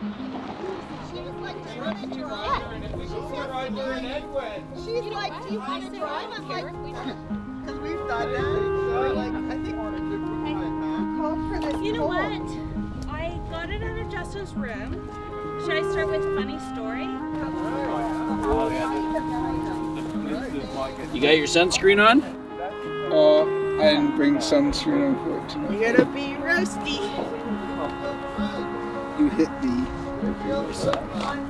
She was like, do you want to drive? She's like, do you want to drive? I'm like, because we've done that. So like, I think call for this. You know what? I got it out of Justin's room. Should I start with a funny story? You got your sunscreen on? I didn't bring sunscreen, unfortunately. You gotta be roasty. You hit me.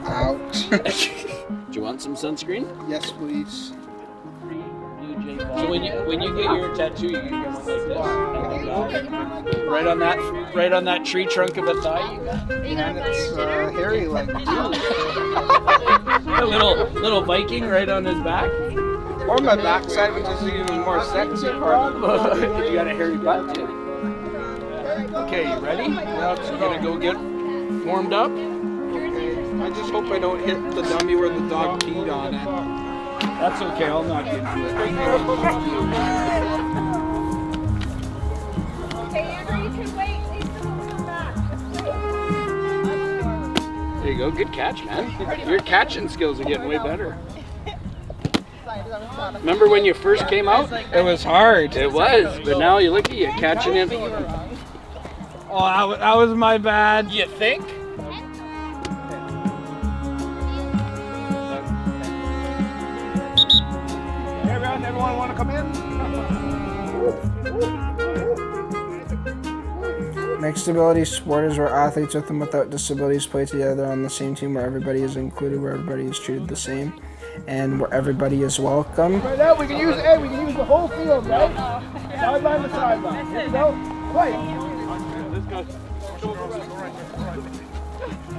Ouch. Do you want some sunscreen? Yes, please. So when you get your tattoo, you can get one like this. Right on that tree trunk of a thigh. You got. Are you gonna buy It's your dinner? hairy like you. A little Viking right on his back. Or my backside, which is even more sexy part. You got a hairy butt too. Okay, you ready? Now we're gonna go get warmed up. I just hope I don't hit the dummy where the dog peed on it. That's okay. I'll knock into it. Okay, Andrew, you can wait. Please don't come back. Just wait. There you go. Good catch, man. Your catching skills are getting way better. Remember when you first came out? It was hard. It was, but now you look at you catching it. Oh, that was my bad. You think? Everyone want to come in? Mixed ability sport is where athletes with and without disabilities play together on the same team, where everybody is included, where everybody is treated the same, and where everybody is welcome. Right now we can use the whole field, right? Sideline to sideline. Here we go. Play.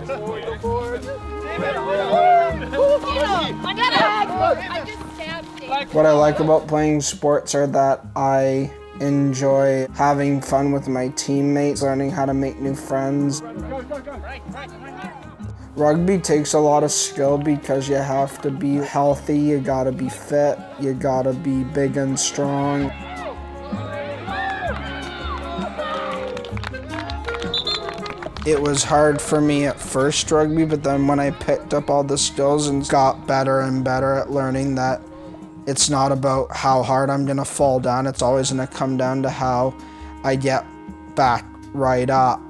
Go forward. I just stabbed Dave. What I like about playing sports are that I enjoy having fun with my teammates, learning how to make new friends. Rugby takes a lot of skill because you have to be healthy, you gotta be fit, you gotta be big and strong. It was hard for me at first, rugby, but then when I picked up all the skills and got better and better at learning that it's not about how hard I'm gonna fall down, it's always gonna come down to how I get back right up.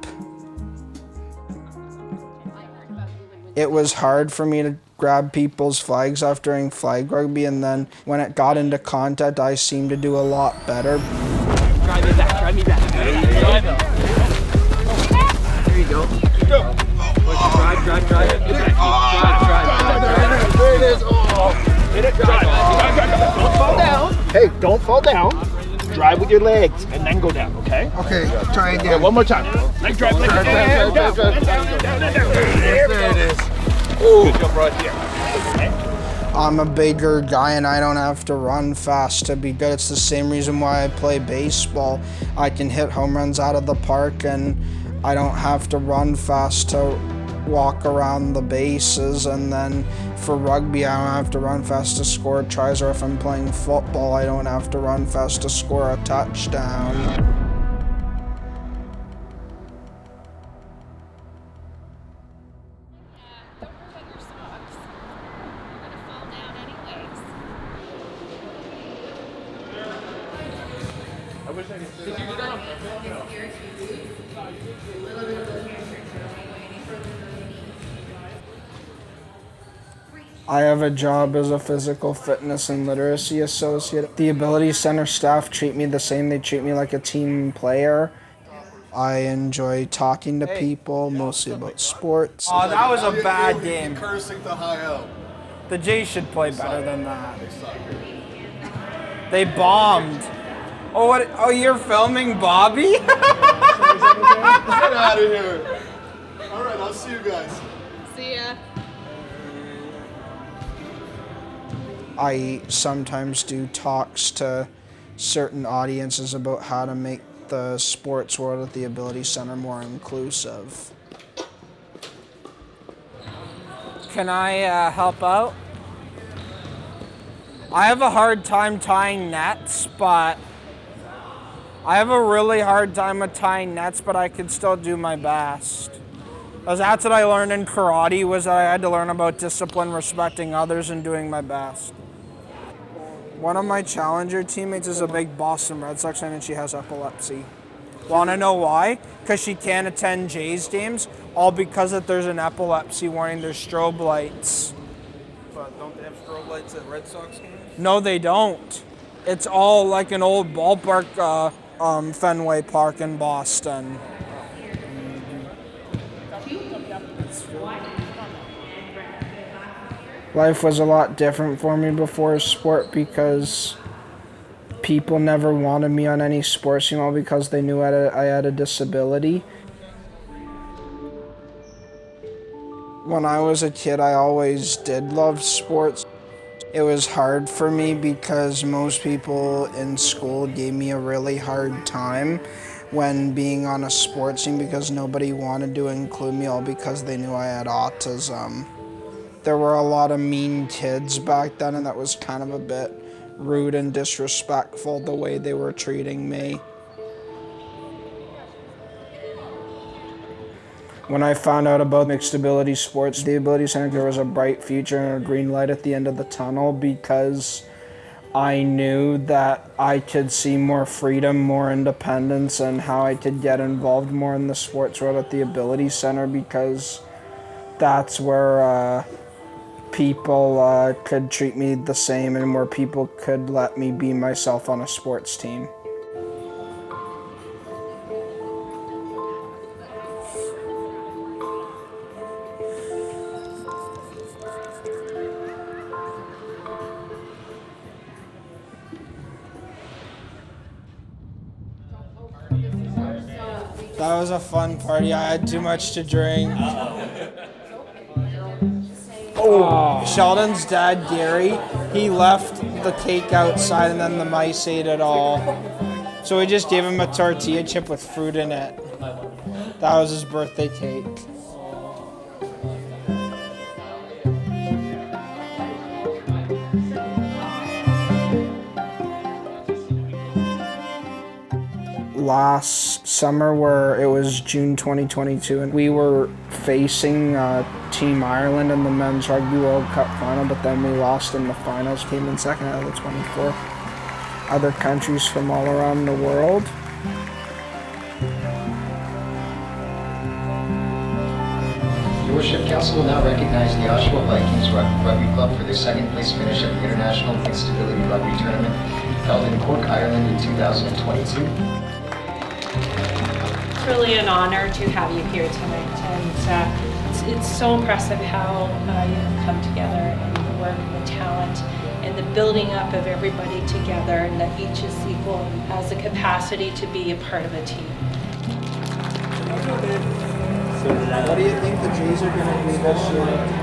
It was hard for me to grab people's flags after doing flag rugby, and then when it got into contact, I seemed to do a lot better. Drive me back. There you go. Drive. There it is. Oh. Hit it. Drive. Don't fall down. Hey, don't fall down. Drive with your legs and then go down, okay? Okay, try again. Okay, one more time. Leg drive, leg down. There it is. Good jump right here. I'm a bigger guy and I don't have to run fast to be good. It's the same reason why I play baseball. I can hit home runs out of the park and I don't have to run fast to walk around the bases. And then for rugby, I don't have to run fast to score tries, or if I'm playing football, I don't have to run fast to score a touchdown. Don't forget your socks. You're gonna fall down anyways. I have a job as a physical fitness and literacy associate. The Ability Center staff treat me the same. They treat me like a team player. I enjoy talking to people, mostly about sports. Oh, that was a bad game. Cursing to high out. The Jays should play better than that. They bombed. Oh, what? Oh, you're filming Bobby? Get out of here. All right, I'll see you guys. See ya. I sometimes do talks to certain audiences about how to make the sports world at the Ability Center more inclusive. Can I help out? I have a hard time tying nets, but I can still do my best. 'Cause that's what I learned in karate, was that I had to learn about discipline, respecting others, and doing my best. One of my challenger teammates is a big Boston Red Sox fan, and she has epilepsy. Want to know why? Because she can't attend Jays games, all because that there's an epilepsy warning. There's strobe lights. But don't they have strobe lights at Red Sox games? No, they don't. It's all like an old ballpark, Fenway Park in Boston. Life was a lot different for me before sport because people never wanted me on any sports team, all because they knew I had a disability. When I was a kid, I always did love sports. It was hard for me because most people in school gave me a really hard time when being on a sports team because nobody wanted to include me, all because they knew I had autism. There were a lot of mean kids back then, and that was kind of a bit rude and disrespectful the way they were treating me. When I found out about mixed ability sports, the Ability Center, there was a bright future and a green light at the end of the tunnel because I knew that I could see more freedom, more independence, and how I could get involved more in the sports world at the Ability Center, because that's where people could treat me the same and where people could let me be myself on a sports team. That was a fun party. I had too much to drink. Oh, Sheldon's dad, Gary, he left the cake outside and then the mice ate it all. So we just gave him a tortilla chip with fruit in it. That was his birthday cake. Last summer, where it was June 2022, and we were facing Team Ireland in the Men's Rugby World Cup final, but then we lost in the finals, came in second out of the 24 other countries from all around the world. Your Worship, Council will now recognize the Oshawa Vikings Rugby Club for their second place finish at the International Mixed Ability Rugby Tournament held in Cork, Ireland in 2022. It's really an honor to have you here tonight, and it's so impressive how you have come together, and the work, the talent, and the building up of everybody together, and that each is equal and has the capacity to be a part of a team. What do you think the Jays are going to do this year?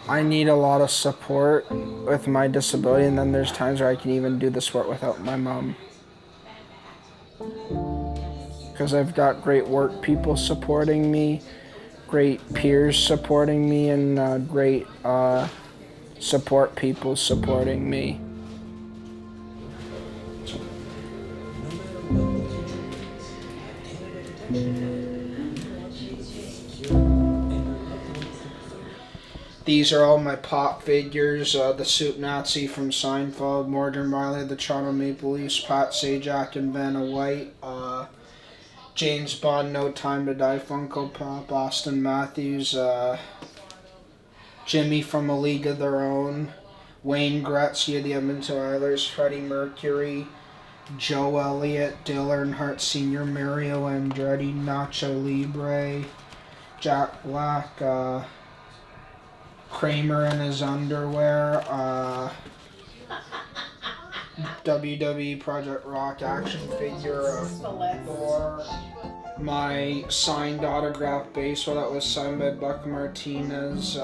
I need a lot of support with my disability, and then there's times where I can even do the sport without my mom. Because I've got great work people supporting me, great peers supporting me, and great support people supporting me. These are all my pop figures, the Soup Nazi from Seinfeld, Morgan Riley, the Toronto Maple Leafs, Pat Sajak and Vanna White, James Bond, No Time to Die, Funko Pop, Austin Matthews, Jimmy from A League of Their Own, Wayne Gretzky of the Edmonton Oilers, Freddie Mercury, Joe Elliott, Dale Earnhardt Sr., Mario Andretti, Nacho Libre, Jack Black, Kramer in his underwear, WWE Project Rock action figure of Thor. my signed autograph baseball that was signed by Buck Martinez,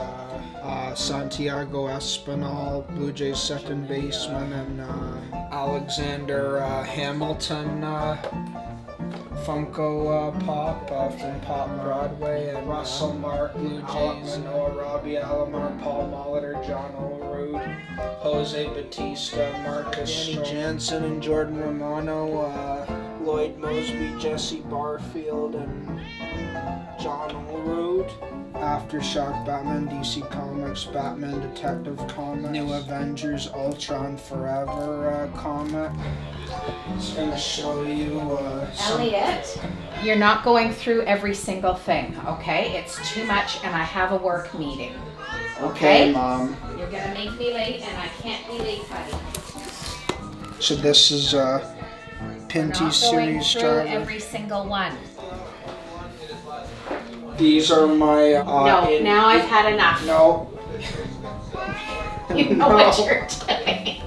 Santiago Espinal, Blue Jays second baseman, and Alexander Hamilton Funko Pop from Pop Broadway, and Russell Mark, Blue Jays, Noah Robbie, Alomar, Paul Molitor, John Olerud, Jose Batista, Marcus Danny Jansen, and Jordan Romano, Lloyd Mosby, Jesse Barfield, and John Olerud. Aftershock, Batman, DC Comics, Batman Detective Comics, New Avengers, Ultron Forever comic. Just gonna show you Elliot, you're not going through every single thing, okay? It's too much and I have a work meeting. Okay, Mom. You're gonna make me late and I can't be late, buddy. So this is Pinty Series Strawberry. strawberry. Every single one. These are my No, now I've had enough. No. You know what you're doing.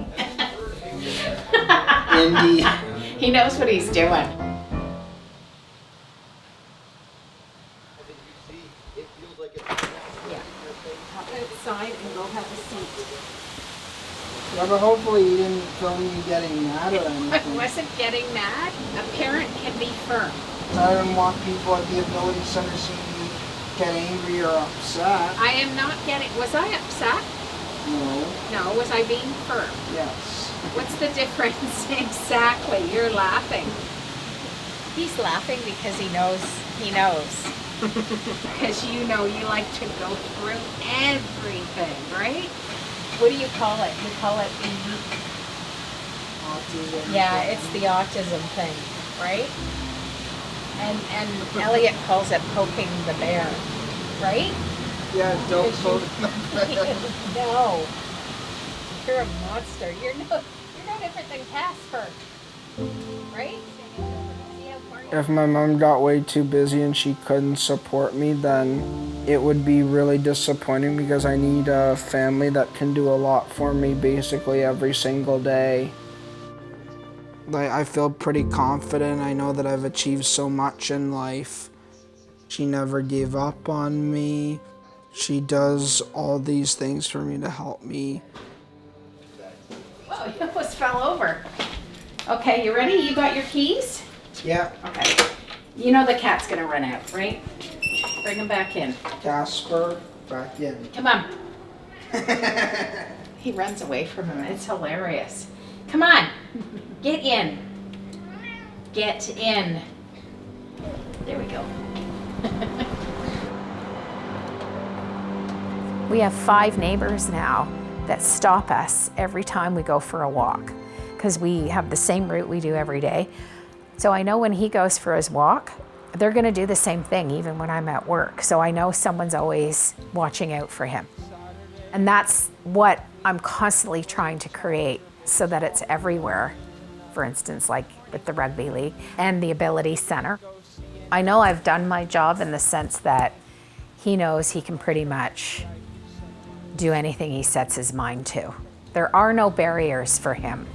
Indy. He knows what he's doing. Yeah. Hop outside and go have a seat. Yeah, but hopefully you didn't film me getting mad or I anything. wasn't getting mad. A parent can be firm. I don't want people at the Ability Center seeing me get angry or upset. I am not getting, was I upset? No. No, was I being firm? Yes. What's the difference? Exactly, you're laughing. He's laughing because he knows. Because you know you like to go through everything, right? What do you call it? You call it Autism. yeah, it's the autism thing, right? And Elliot calls it poking the bear, right? Yeah, don't Because vote. No, you're a monster. You're no different than Casper, right? If my mom got way too busy and she couldn't support me, then it would be really disappointing because I need a family that can do a lot for me basically every single day. Like, I feel pretty confident. I know that I've achieved so much in life. She never gave up on me. She does all these things for me to help me. Whoa, you almost fell over. Okay, you ready? You got your keys? Yeah. Okay. You know the cat's gonna run out, right? Bring him back in. Casper, back in. Come on. He runs away from him. It's hilarious. Come on. Get in. Get in. There we go. We have 5 neighbors now that stop us every time we go for a walk because we have the same route we do every day. So I know when he goes for his walk, they're going to do the same thing even when I'm at work. So I know someone's always watching out for him. And that's what I'm constantly trying to create so that it's everywhere. For instance, like with the rugby league and the Ability Center. I know I've done my job in the sense that he knows he can pretty much do anything he sets his mind to. There are no barriers for him.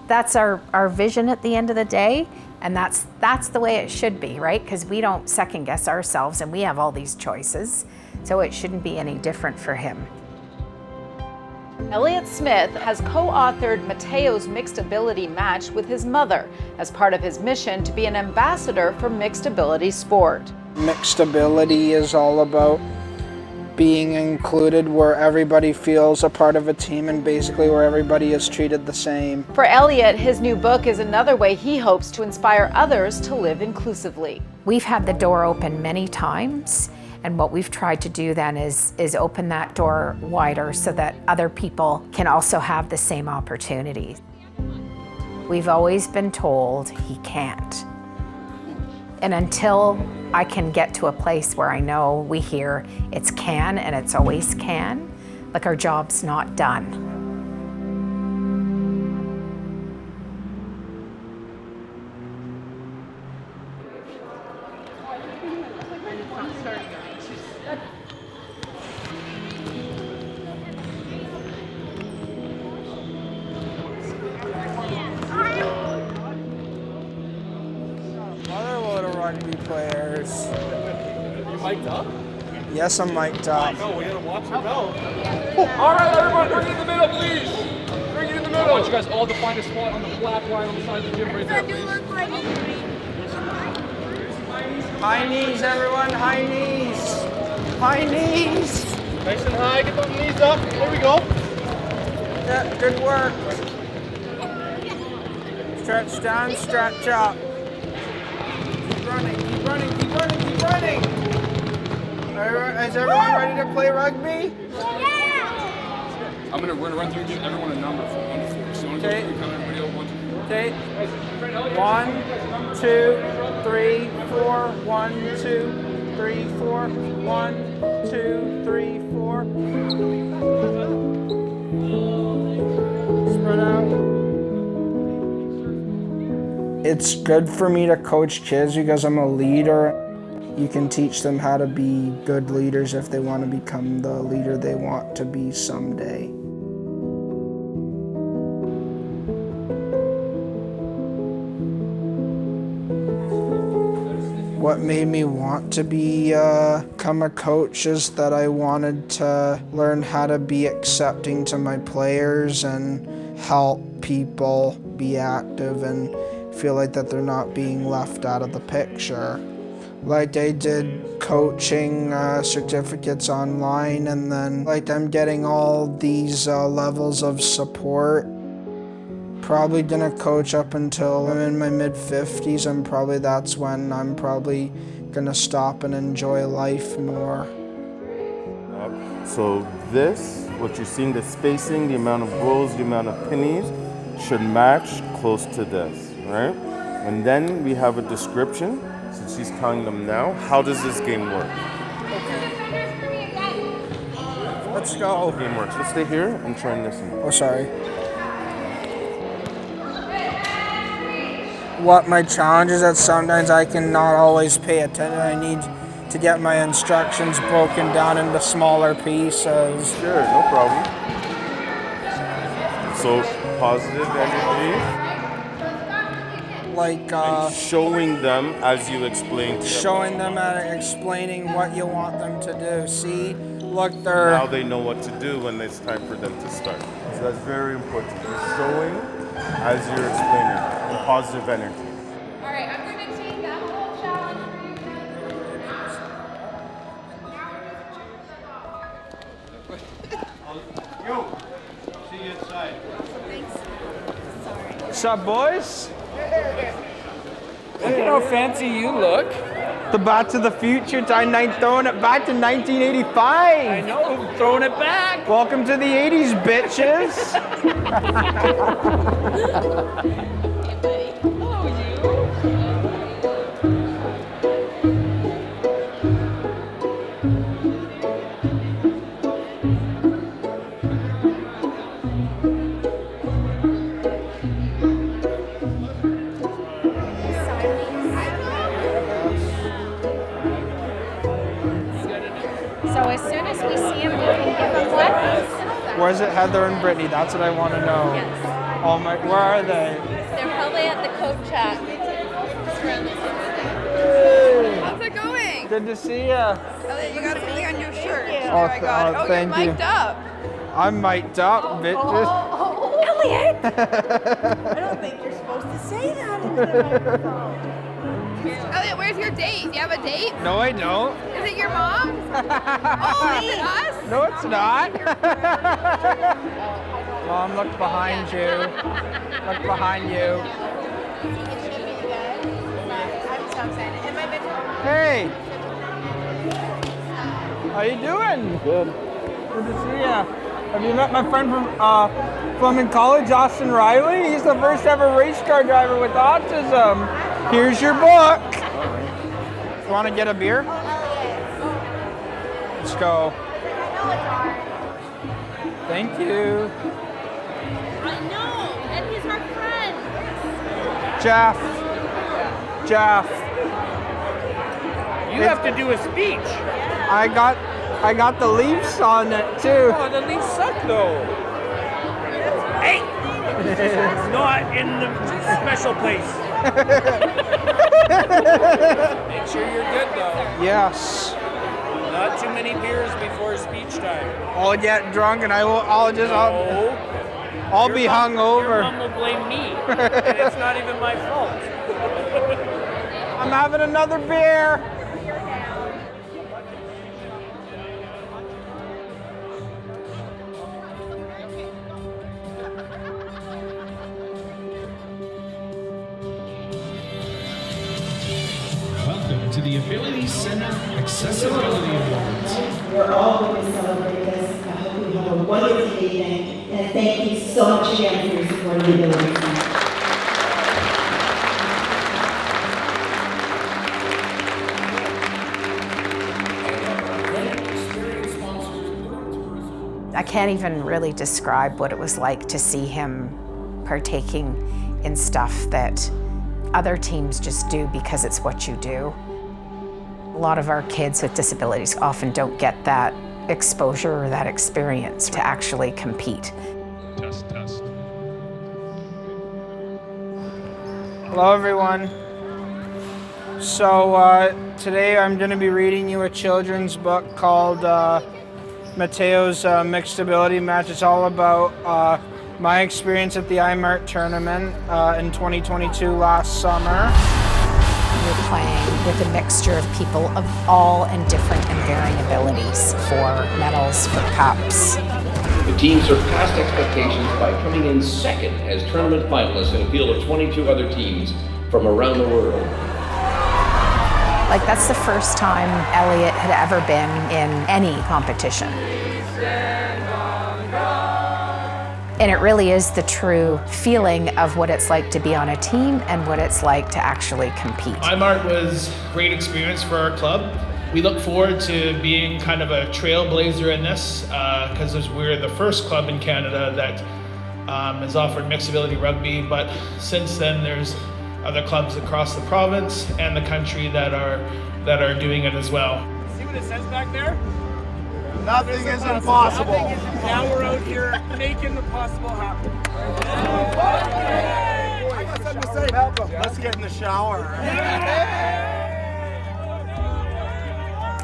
That's our vision at the end of the day, and that's the way it should be, right? Because we don't second guess ourselves and we have all these choices, so it shouldn't be any different for him. Elliot Smith has co-authored Mateo's Mixed Ability Match with his mother as part of his mission to be an ambassador for mixed ability sport. Mixed ability is all about being included where everybody feels a part of a team and basically where everybody is treated the same. For Elliot, his new book is another way he hopes to inspire others to live inclusively. We've had the door open many times, and what we've tried to do then is open that door wider so that other people can also have the same opportunities. We've always been told he can't. And until I can get to a place where I know we hear it's can and it's always can, like our job's not done. Mother would have run players. You mic'd up? Yes, I'm mic'd up. No, we gotta watch your belt. All right, everyone, bring it in the middle, please. Bring it in the middle. I want you guys all to find a spot on the black line on the side of the gym right there, please. High knees, everyone. High knees. High knees. Nice and high. Get those knees up. There we go. Yeah, good work. Stretch down, stretch up. Keep running, keep running, keep running, keep running. Is everyone ready to play rugby? We're gonna run through and give everyone a number from 1 to 4. So Okay. everybody over 1 to 4. Okay. 1, 2, 3, 4. 1, 2, 3, 4. 1, 2, 3, 4. Spread out. It's good for me to coach kids because I'm a leader. You can teach them how to be good leaders if they want to become the leader they want to be someday. What made me want to become a coach is that I wanted to learn how to be accepting to my players and help people be active and feel like that they're not being left out of the picture. Like I did coaching certificates online, and then like I'm getting all these levels of support. Probably gonna coach up until I'm in my mid-50s, and that's when I'm probably gonna stop and enjoy life more. So this, what you're seeing, the spacing, the amount of rows, the amount of pennies, should match close to this, right? And then we have a description, since she's telling them now, how does this game work? Let's go. Game works. Let's stay here and try and listen. Oh, sorry. What my challenge is that sometimes I cannot always pay attention. I need to get my instructions broken down into smaller pieces. Sure, no problem. So positive energy. Like and showing them as you explain to them. Showing them and explaining what you want them to do. See, look, they're... Now they know what to do when it's time for them to start. So that's very important. You're showing as you're explaining. Positive energy. All right, I'm going to take that whole challenge for you Yo, see you inside. Thanks. Sorry. What's up, boys? Look at how fancy you look. The Back to the Future, throwing it back to 1985. I know, throwing it back. Welcome to the 80s, bitches. So as soon as we see him, we can give him what? Where's it, Heather and Brittany? That's what I want to know. Yes. Oh my, where are they? They're probably at the coat chat. How's it going? Good to see ya. Elliot, you got something on your shirt. Oh, I got it. Oh, thank you're you. mic'd up. I'm mic'd up, bitches. Elliot! I don't think you're supposed to say that into the microphone. Elliot, where's your date? Do you have a date? No, I don't. Is it your mom? Oh, is it us? No, it's not. Mom, look behind you. Look behind you. I'm so excited. Am I meant to? Hey. How you doing? Good. Good to see ya. Have you met my friend from in college, Austin Riley? He's the first ever race car driver with autism. Here's your book. You want to get a beer? Let's go. Thank you. I know, and he's our friend. Jeff. You have to do a speech. I got the Leafs on it too. Oh, the Leafs suck though. Hey! Not in the special place. Make sure you're good though. Yes. Not too many beers before speech time. I'll get drunk and I'll be hungover. Your mom will blame me, and it's not even my fault. I'm having another beer. Welcome to the Ability Center Accessibility Awards. We're all going to celebrate this. I hope you have a wonderful evening. And thank you so much again for your support of the Ability Center. I can't even really describe what it was like to see him partaking in stuff that other teams just do because it's what you do. A lot of our kids with disabilities often don't get that exposure or that experience to actually compete. Test. Hello everyone. So today I'm going to be reading you a children's book called Mateo's Mixed Ability Match. It's all about my experience at the IMART tournament in 2022 last summer. You're playing with a mixture of people of all and different and varying abilities for medals, for cups. The team surpassed expectations by coming in second as tournament finalists in a field of 22 other teams from around the world. Like, that's the first time Elliot had ever been in any competition. And it really is the true feeling of what it's like to be on a team and what it's like to actually compete. IMART was a great experience for our club. We look forward to being kind of a trailblazer in this because we're the first club in Canada that has offered mixed ability rugby, but since then there's other clubs across the province and the country that are doing it as well. See what it says back there? Nothing is impossible. Now we're out here making the possible happen. I got something to say. Help him. Let's get in the shower.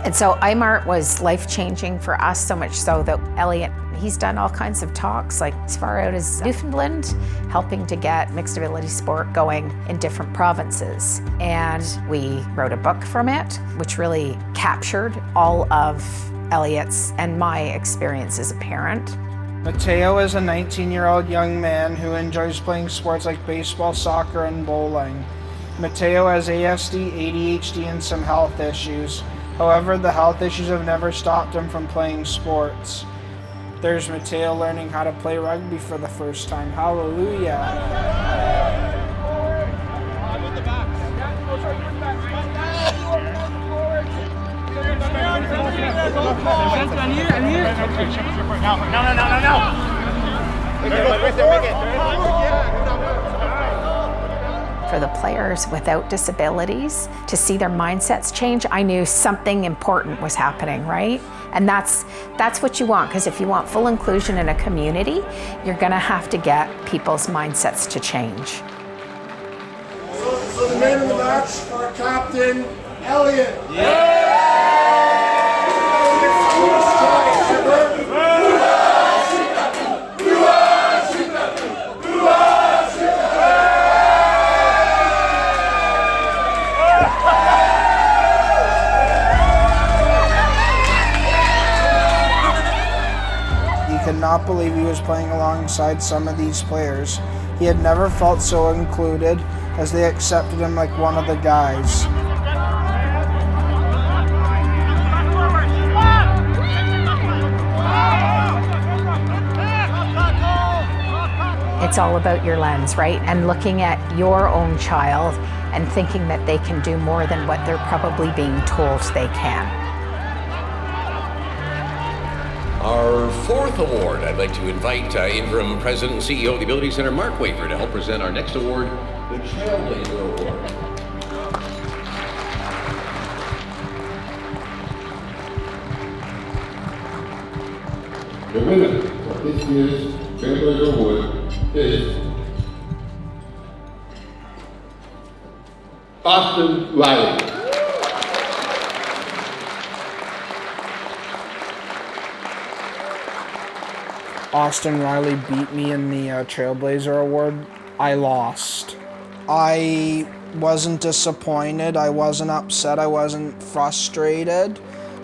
And so IMART was life-changing for us, so much so that Elliot, he's done all kinds of talks, like as far out as Newfoundland, helping to get mixed ability sport going in different provinces. And we wrote a book from it, which really captured all of Elliot's and my experience as a parent. Mateo is a 19-year-old young man who enjoys playing sports like baseball, soccer, and bowling. Mateo has ASD, ADHD, and some health issues. However, the health issues have never stopped him from playing sports. There's Mateo learning how to play rugby for the first time. Hallelujah. For the players without disabilities, to see their mindsets change, I knew something important was happening, right? And that's what you want, because if you want full inclusion in a community, you're gonna have to get people's mindsets to change. So the man in the match for Captain Elliot. Could not believe he was playing alongside some of these players. He had never felt so included, as they accepted him like one of the guys. It's all about your lens, right? And looking at your own child and thinking that they can do more than what they're probably being told they can. Our fourth award, I'd like to invite Interim President and CEO of the Ability Center, Mark Wafer, to help present our next award, the Trailblazer Award. The winner of this year's Trailblazer Award is Austin Riley. Austin Riley beat me in the Trailblazer Award. I lost. I wasn't disappointed, I wasn't upset, I wasn't frustrated.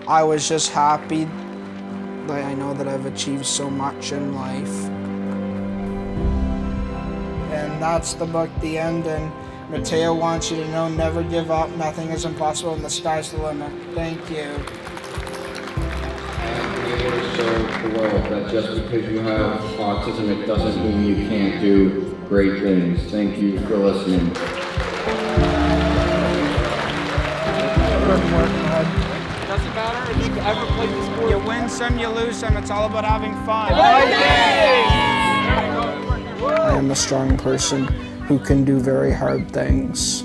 I was just happy that I know that I've achieved so much in life. And that's the book, the end, and Mateo wants you to know, never give up, nothing is impossible, and the sky's the limit. Thank you. Show the world that just because you have autism, it doesn't mean you can't do great things. Thank you for listening. Doesn't matter if you've ever played the sport. You win some, you lose some. It's all about having fun. I am a strong person who can do very hard things.